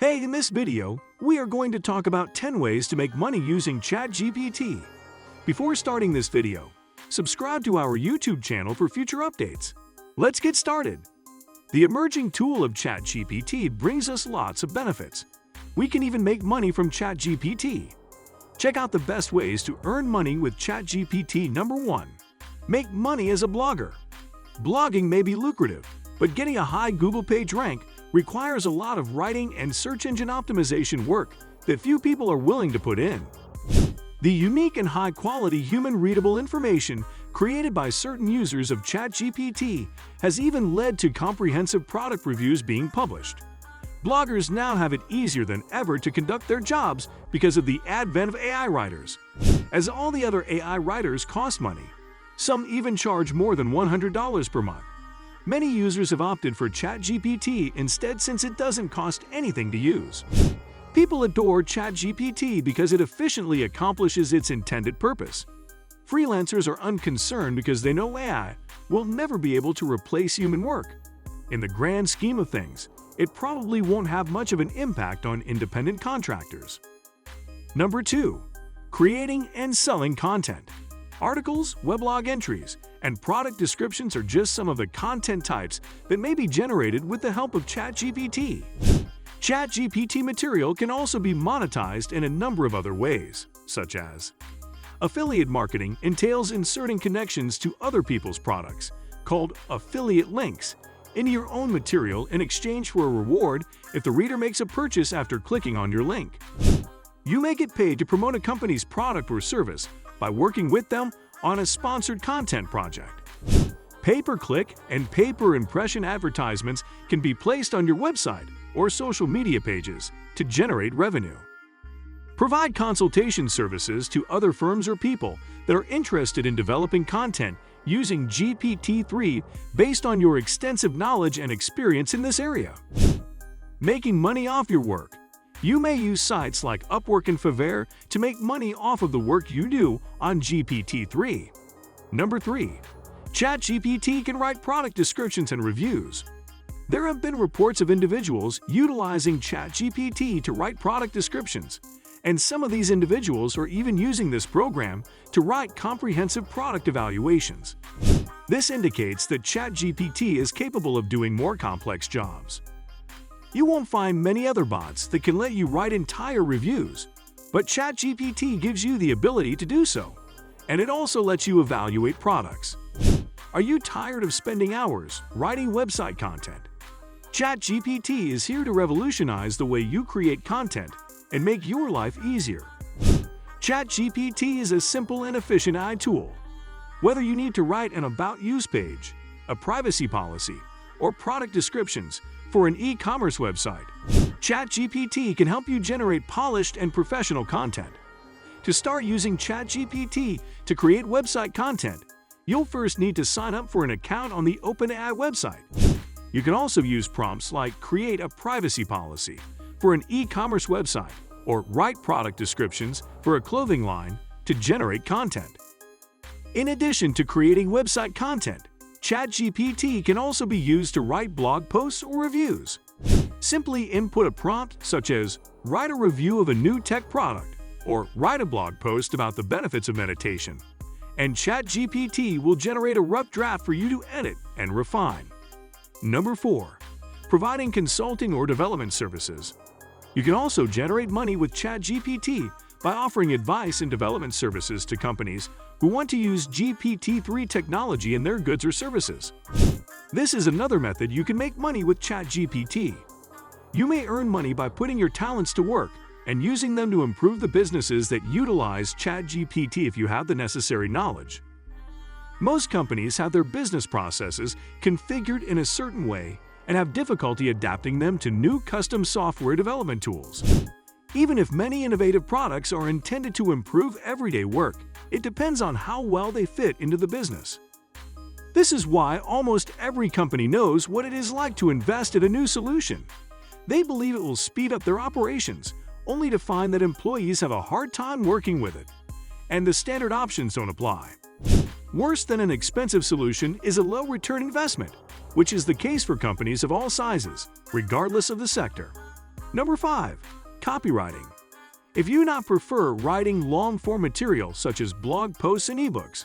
Hey, in this video, we are going to talk about 10 ways to make money using ChatGPT. Before starting this video, subscribe to our YouTube channel for future updates. Let's get started. The emerging tool of ChatGPT brings us lots of benefits. We can even make money from ChatGPT. Check out the best ways to earn money with ChatGPT. Number 1. Make money as a blogger. Blogging may be lucrative, but getting a high Google page rank requires a lot of writing and search engine optimization work that few people are willing to put in. The unique and high-quality human-readable information created by certain users of ChatGPT has even led to comprehensive product reviews being published. Bloggers now have it easier than ever to conduct their jobs because of the advent of AI writers. As all the other AI writers cost money, some even charge more than $100 per month. Many users have opted for ChatGPT instead since it doesn't cost anything to use. People adore ChatGPT because it efficiently accomplishes its intended purpose. Freelancers are unconcerned because they know AI will never be able to replace human work. In the grand scheme of things, it probably won't have much of an impact on independent contractors. Number 2. Creating and selling content. Articles, weblog entries, and product descriptions are just some of the content types that may be generated with the help of ChatGPT. ChatGPT material can also be monetized in a number of other ways, such as affiliate marketing entails inserting connections to other people's products, called affiliate links, into your own material in exchange for a reward if the reader makes a purchase after clicking on your link. You may get paid to promote a company's product or service by working with them on a sponsored content project. Pay-per-click and pay-per-impression advertisements can be placed on your website or social media pages to generate revenue. Provide consultation services to other firms or people that are interested in developing content using GPT-3 based on your extensive knowledge and experience in this area. Making money off your work. You may use sites like Upwork and Fiverr to make money off of the work you do on GPT-3. Number 3. ChatGPT can write product descriptions and reviews. There have been reports of individuals utilizing ChatGPT to write product descriptions, and some of these individuals are even using this program to write comprehensive product evaluations. This indicates that ChatGPT is capable of doing more complex jobs. You won't find many other bots that can let you write entire reviews, but ChatGPT gives you the ability to do so, and it also lets you evaluate products. Are you tired of spending hours writing website content? ChatGPT is here to revolutionize the way you create content and make your life easier. ChatGPT is a simple and efficient AI tool. Whether you need to write an About Use page, a privacy policy, or product descriptions for an e-commerce website, ChatGPT can help you generate polished and professional content. To start using ChatGPT to create website content, you'll first need to sign up for an account on the OpenAI website. You can also use prompts like create a privacy policy for an e-commerce website or write product descriptions for a clothing line to generate content. In addition to creating website content, ChatGPT can also be used to write blog posts or reviews. Simply input a prompt such as write a review of a new tech product or write a blog post about the benefits of meditation, and ChatGPT will generate a rough draft for you to edit and refine. Number 4. Providing consulting or development services. You can also generate money with ChatGPT by offering advice and development services to companies who want to use GPT-3 technology in their goods or services. This is another method you can make money with ChatGPT. You may earn money by putting your talents to work and using them to improve the businesses that utilize ChatGPT if you have the necessary knowledge. Most companies have their business processes configured in a certain way and have difficulty adapting them to new custom software development tools. Even if many innovative products are intended to improve everyday work, it depends on how well they fit into the business. This is why almost every company knows what it is like to invest in a new solution. They believe it will speed up their operations, only to find that employees have a hard time working with it, and the standard options don't apply. Worse than an expensive solution is a low-return investment, which is the case for companies of all sizes, regardless of the sector. Number 5. Copywriting. If you not prefer writing long-form material such as blog posts and ebooks,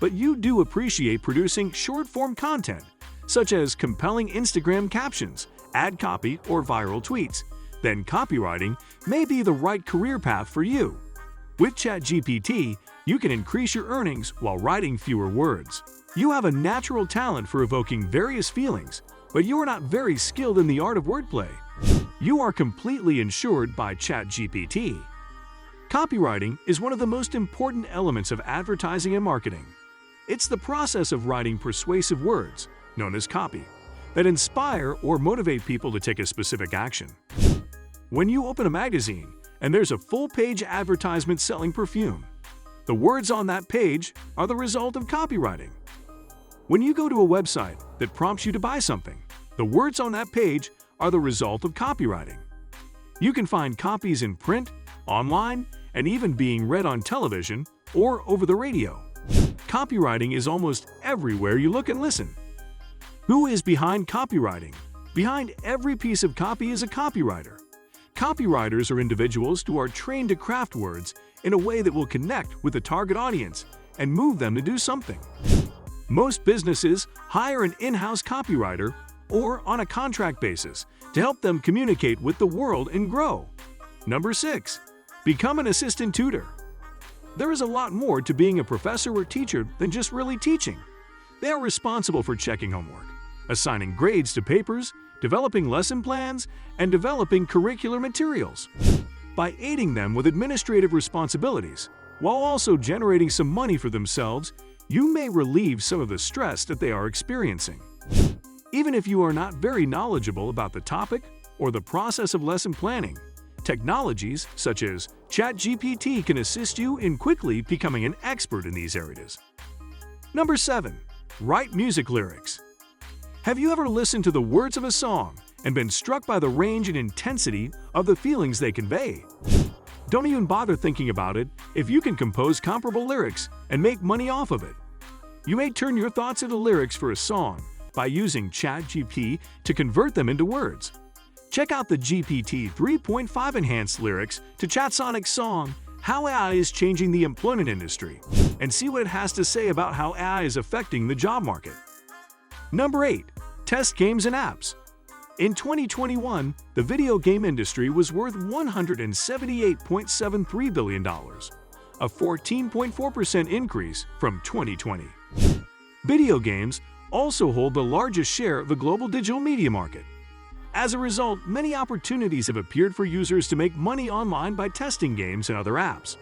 but you do appreciate producing short-form content such as compelling Instagram captions, ad copy, or viral tweets, then copywriting may be the right career path for you. With ChatGPT, you can increase your earnings while writing fewer words. You have a natural talent for evoking various feelings, but you are not very skilled in the art of wordplay. You are completely insured by ChatGPT. Copywriting is one of the most important elements of advertising and marketing. It's the process of writing persuasive words, known as copy, that inspire or motivate people to take a specific action. When you open a magazine and there's a full-page advertisement selling perfume, the words on that page are the result of copywriting. When you go to a website that prompts you to buy something, the words on that page are the result of copywriting. You can find copies in print, online, and even being read on television or over the radio. Copywriting is almost everywhere you look and listen. Who is behind copywriting? Behind every piece of copy is a copywriter. Copywriters are individuals who are trained to craft words in a way that will connect with the target audience and move them to do something. Most businesses hire an in-house copywriter or on a contract basis to help them communicate with the world and grow. Number 6. Become an assistant tutor. There is a lot more to being a professor or teacher than just really teaching. They are responsible for checking homework, assigning grades to papers, developing lesson plans, and developing curricular materials. By aiding them with administrative responsibilities, while also generating some money for themselves, you may relieve some of the stress that they are experiencing. Even if you are not very knowledgeable about the topic or the process of lesson planning, technologies such as ChatGPT can assist you in quickly becoming an expert in these areas. Number 7. Write music lyrics. Have you ever listened to the words of a song and been struck by the range and intensity of the feelings they convey? Don't even bother thinking about it if you can compose comparable lyrics and make money off of it. You may turn your thoughts into lyrics for a song by using ChatGPT to convert them into words. Check out the GPT 3.5 enhanced lyrics to ChatSonic's song, How AI is Changing the Employment Industry, and see what it has to say about how AI is affecting the job market. Number 8. Test games and apps. In 2021, the video game industry was worth $178.73 billion, a 14.4% increase from 2020. Video games also hold the largest share of the global digital media market. As a result, many opportunities have appeared for users to make money online by testing games and other apps.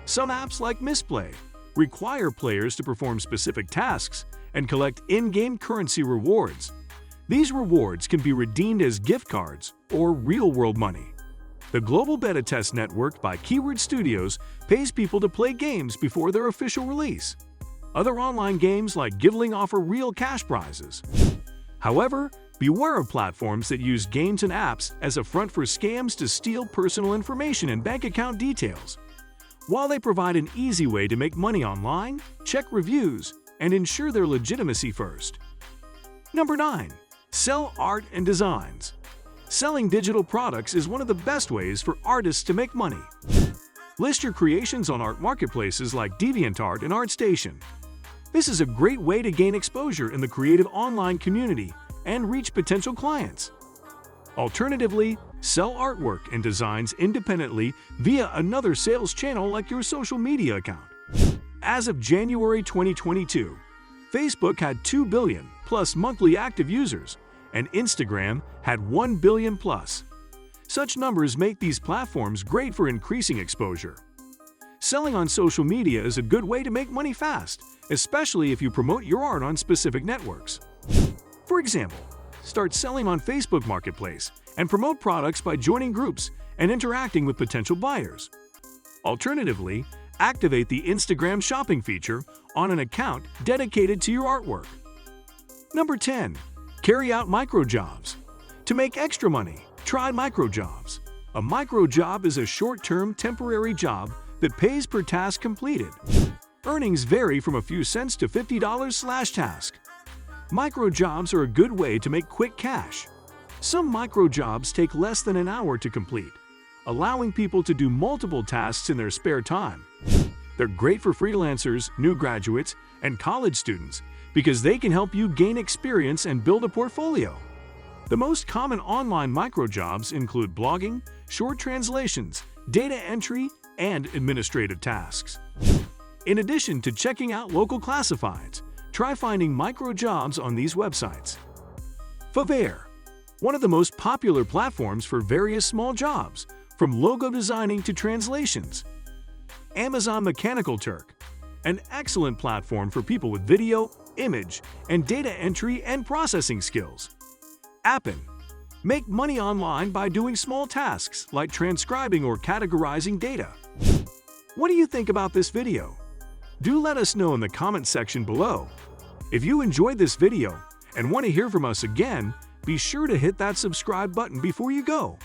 Some apps, like Misplay, require players to perform specific tasks and collect in-game currency rewards. These rewards can be redeemed as gift cards or real-world money. The global beta test network by Keyword Studios pays people to play games before their official release. Other online games like Giveling offer real cash prizes. However, beware of platforms that use games and apps as a front for scams to steal personal information and bank account details. While they provide an easy way to make money online, check reviews and ensure their legitimacy first. Number 9. Sell art and designs. Selling digital products is one of the best ways for artists to make money. List your creations on art marketplaces like DeviantArt and ArtStation. This is a great way to gain exposure in the creative online community and reach potential clients. Alternatively, sell artwork and designs independently via another sales channel like your social media account. As of January 2022, Facebook had 2 billion plus monthly active users, and Instagram had 1 billion plus. Such numbers make these platforms great for increasing exposure. Selling on social media is a good way to make money fast, especially if you promote your art on specific networks. For example, start selling on Facebook Marketplace and promote products by joining groups and interacting with potential buyers. Alternatively, activate the Instagram shopping feature on an account dedicated to your artwork. Number 10. Carry out microjobs. To make extra money, try microjobs. A microjob is a short-term temporary job that pays per task completed. Earnings vary from a few cents to $50/task. Microjobs are a good way to make quick cash. Some micro jobs take less than an hour to complete, allowing people to do multiple tasks in their spare time. They're great for freelancers, new graduates, and college students because they can help you gain experience and build a portfolio. The most common online micro jobs include blogging, short translations, data entry, and administrative tasks. In addition to checking out local classifieds, try finding micro jobs on these websites. Fiverr, one of the most popular platforms for various small jobs, from logo designing to translations. Amazon Mechanical Turk, an excellent platform for people with video, image, and data entry and processing skills. Appen, make money online by doing small tasks like transcribing or categorizing data. What do you think about this video? Do let us know in the comment section below. If you enjoyed this video and want to hear from us again, be sure to hit that subscribe button before you go.